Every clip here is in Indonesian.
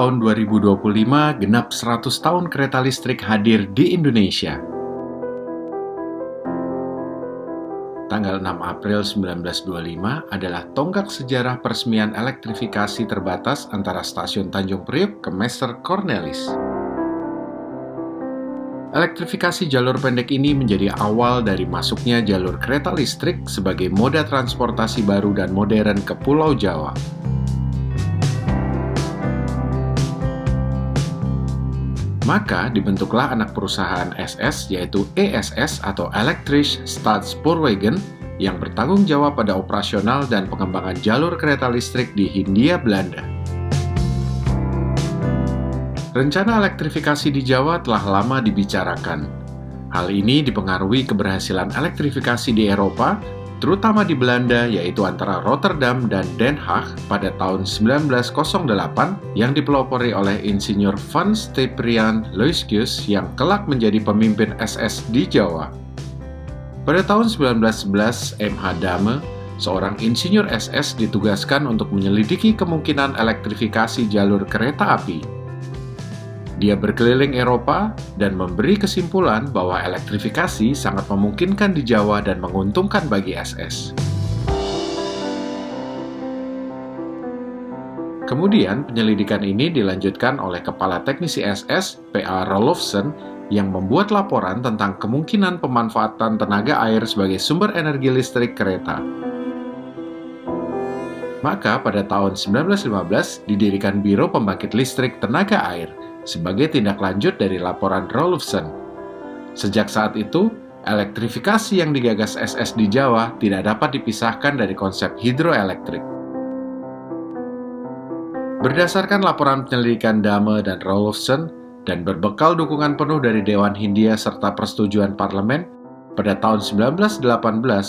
tahun 2025 genap 100 tahun kereta listrik hadir di Indonesia. Tanggal 6 April 1925 adalah tonggak sejarah peresmian elektrifikasi terbatas antara stasiun Tanjung Priok ke Mester Cornelis. Elektrifikasi jalur pendek ini menjadi awal dari masuknya jalur kereta listrik sebagai moda transportasi baru dan modern ke Pulau Jawa. Maka dibentuklah anak perusahaan SS yaitu ESS atau Elektrisch Staatspoorwegen yang bertanggung jawab pada operasional dan pengembangan jalur kereta listrik di Hindia Belanda. Rencana elektrifikasi di Jawa telah lama dibicarakan. Hal ini dipengaruhi keberhasilan elektrifikasi di Eropa, terutama di Belanda yaitu antara Rotterdam dan Den Haag pada tahun 1908 yang dipelopori oleh Insinyur Van Cyprian Loysius yang kelak menjadi pemimpin SS di Jawa. Pada tahun 1911, M.H. Dahme, seorang insinyur SS ditugaskan untuk menyelidiki kemungkinan elektrifikasi jalur kereta api. Dia berkeliling Eropa dan memberi kesimpulan bahwa elektrifikasi sangat memungkinkan di Jawa dan menguntungkan bagi SS. Kemudian, penyelidikan ini dilanjutkan oleh Kepala Teknisi SS, P.A. Roelofsen, yang membuat laporan tentang kemungkinan pemanfaatan tenaga air sebagai sumber energi listrik kereta. Maka, pada tahun 1915, didirikan Biro Pembangkit Listrik Tenaga Air, sebagai tindak lanjut dari laporan Roelofsen. Sejak saat itu, elektrifikasi yang digagas SS di Jawa tidak dapat dipisahkan dari konsep hidroelektrik. Berdasarkan laporan penyelidikan Dahme dan Roelofsen, dan berbekal dukungan penuh dari Dewan Hindia serta persetujuan parlemen, pada tahun 1918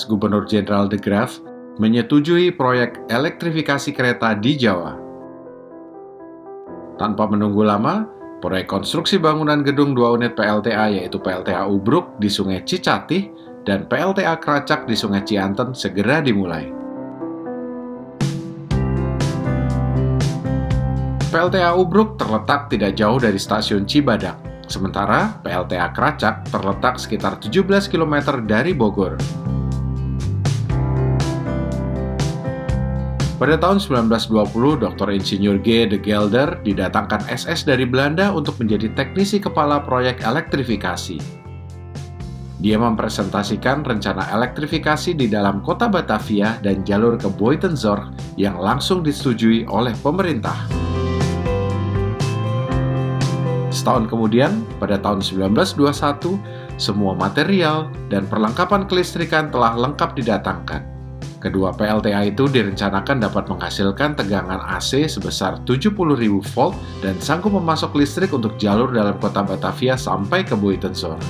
Gubernur Jenderal de Graaf menyetujui proyek elektrifikasi kereta di Jawa. Tanpa menunggu lama, proyek konstruksi bangunan gedung 2 unit PLTA yaitu PLTA Ubruk di Sungai Cicatih dan PLTA Kracak di Sungai Cianten segera dimulai. PLTA Ubruk terletak tidak jauh dari stasiun Cibadak, sementara PLTA Kracak terletak sekitar 17 km dari Bogor. Pada tahun 1920, Dr. Insinyur G. de Gelder didatangkan SS dari Belanda untuk menjadi teknisi kepala proyek elektrifikasi. Dia mempresentasikan rencana elektrifikasi di dalam kota Batavia dan jalur ke Buitenzorg yang langsung disetujui oleh pemerintah. Setahun kemudian, pada tahun 1921, semua material dan perlengkapan kelistrikan telah lengkap didatangkan. Kedua PLTA itu direncanakan dapat menghasilkan tegangan AC sebesar 70.000 volt dan sanggup memasok listrik untuk jalur dalam kota Batavia sampai ke Buitenzorg.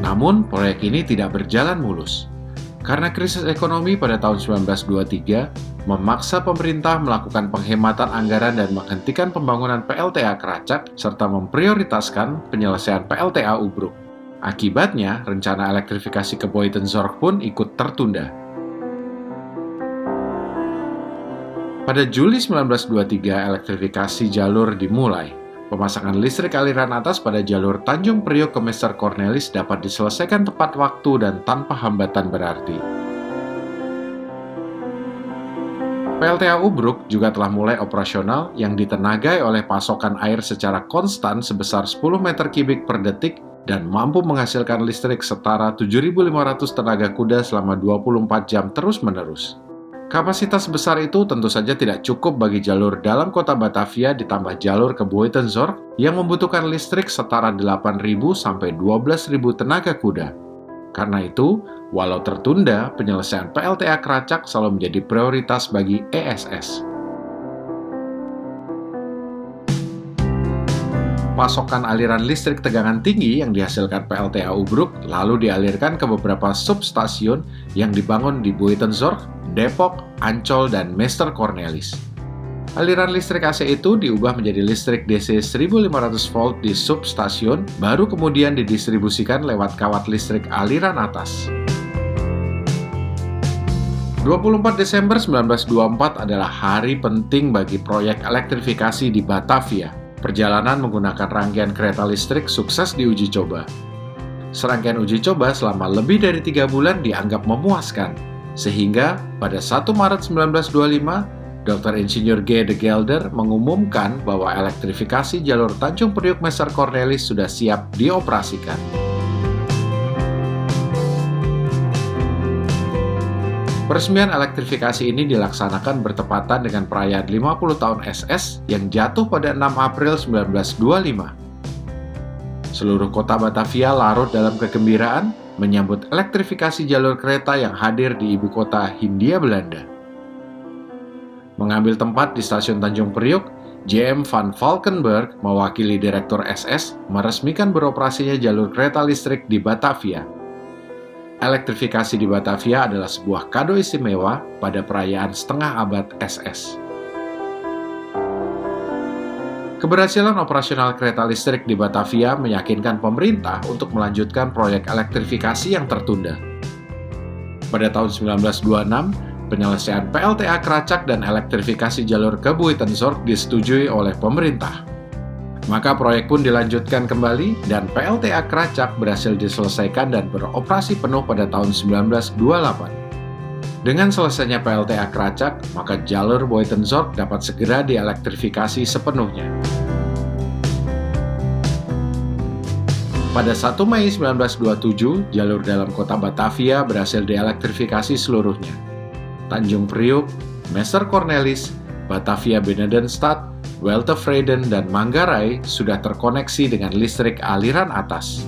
Namun, proyek ini tidak berjalan mulus. Karena krisis ekonomi pada tahun 1923, memaksa pemerintah melakukan penghematan anggaran dan menghentikan pembangunan PLTA Kracak serta memprioritaskan penyelesaian PLTA Ubruk. Akibatnya, rencana elektrifikasi ke Buitenzorg pun ikut tertunda. Pada Juli 1923, elektrifikasi jalur dimulai. Pemasangan listrik aliran atas pada jalur Tanjung Priok ke Mester Cornelis dapat diselesaikan tepat waktu dan tanpa hambatan berarti. PLTA Ubruk juga telah mulai operasional yang ditenagai oleh pasokan air secara konstan sebesar 10 meter kubik per detik dan mampu menghasilkan listrik setara 7.500 tenaga kuda selama 24 jam terus-menerus. Kapasitas besar itu tentu saja tidak cukup bagi jalur dalam kota Batavia ditambah jalur ke Buitenzorg yang membutuhkan listrik setara 8.000 sampai 12.000 tenaga kuda. Karena itu, walau tertunda, penyelesaian PLTA Kracak selalu menjadi prioritas bagi ESS. Pasokan aliran listrik tegangan tinggi yang dihasilkan PLTA Ubruk lalu dialirkan ke beberapa substasiun yang dibangun di Buitenzorg, Depok, Ancol, dan Mester Cornelis. Aliran listrik AC itu diubah menjadi listrik DC 1500 volt di substasiun, baru kemudian didistribusikan lewat kawat listrik aliran atas. 24 Desember 1924 adalah hari penting bagi proyek elektrifikasi di Batavia. Perjalanan menggunakan rangkaian kereta listrik sukses diuji coba. Serangkaian uji coba selama lebih dari 3 bulan dianggap memuaskan, sehingga pada 1 Maret 1925, Dr. Insinyur G. de Gelder mengumumkan bahwa elektrifikasi jalur Tanjung Priuk Messer Cornelis sudah siap dioperasikan. Peresmian elektrifikasi ini dilaksanakan bertepatan dengan perayaan 50 tahun SS yang jatuh pada 6 April 1925. Seluruh kota Batavia larut dalam kegembiraan menyambut elektrifikasi jalur kereta yang hadir di ibu kota Hindia Belanda. Mengambil tempat di stasiun Tanjung Priuk, J.M. van Valkenburg, mewakili Direktur SS, meresmikan beroperasinya jalur kereta listrik di Batavia. Elektrifikasi di Batavia adalah sebuah kado istimewa pada perayaan setengah abad SS. Keberhasilan operasional kereta listrik di Batavia meyakinkan pemerintah untuk melanjutkan proyek elektrifikasi yang tertunda. Pada tahun 1926, penyelesaian PLTA Kracak dan elektrifikasi jalur ke Buitenzorg disetujui oleh pemerintah. Maka proyek pun dilanjutkan kembali dan PLTA Kracak berhasil diselesaikan dan beroperasi penuh pada tahun 1928. Dengan selesainya PLTA Kracak, maka jalur Buitenzorg dapat segera dielektrifikasi sepenuhnya. Pada 1 Mei 1927, jalur dalam kota Batavia berhasil dielektrifikasi seluruhnya. Tanjung Priuk, Messer Cornelis, Batavia Benedenstad, Weltevreden, dan Manggarai sudah terkoneksi dengan listrik aliran atas.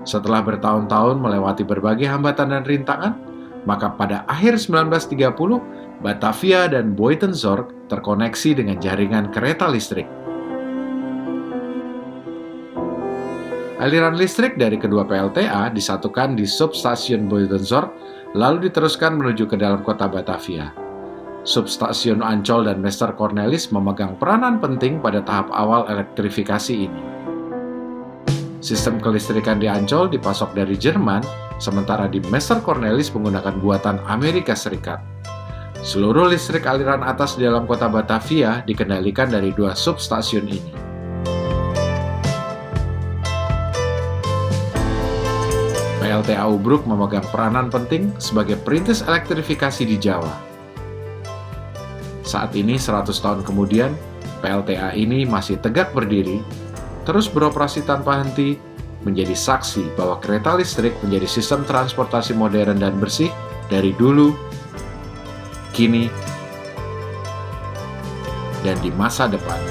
Setelah bertahun-tahun melewati berbagai hambatan dan rintangan, maka pada akhir 1930, Batavia dan Buitenzorg terkoneksi dengan jaringan kereta listrik. Aliran listrik dari kedua PLTA disatukan di substasiun Buitenzorg, lalu diteruskan menuju ke dalam kota Batavia. Substasiun Ancol dan Messer Cornelis memegang peranan penting pada tahap awal elektrifikasi ini. Sistem kelistrikan di Ancol dipasok dari Jerman, sementara di Messer Cornelis menggunakan buatan Amerika Serikat. Seluruh listrik aliran atas di dalam kota Batavia dikendalikan dari 2 substasiun ini. PLTA Ubruk memegang peranan penting sebagai perintis elektrifikasi di Jawa. Saat ini, 100 tahun kemudian, PLTA ini masih tegak berdiri, terus beroperasi tanpa henti, menjadi saksi bahwa kereta listrik menjadi sistem transportasi modern dan bersih dari dulu, kini, dan di masa depan.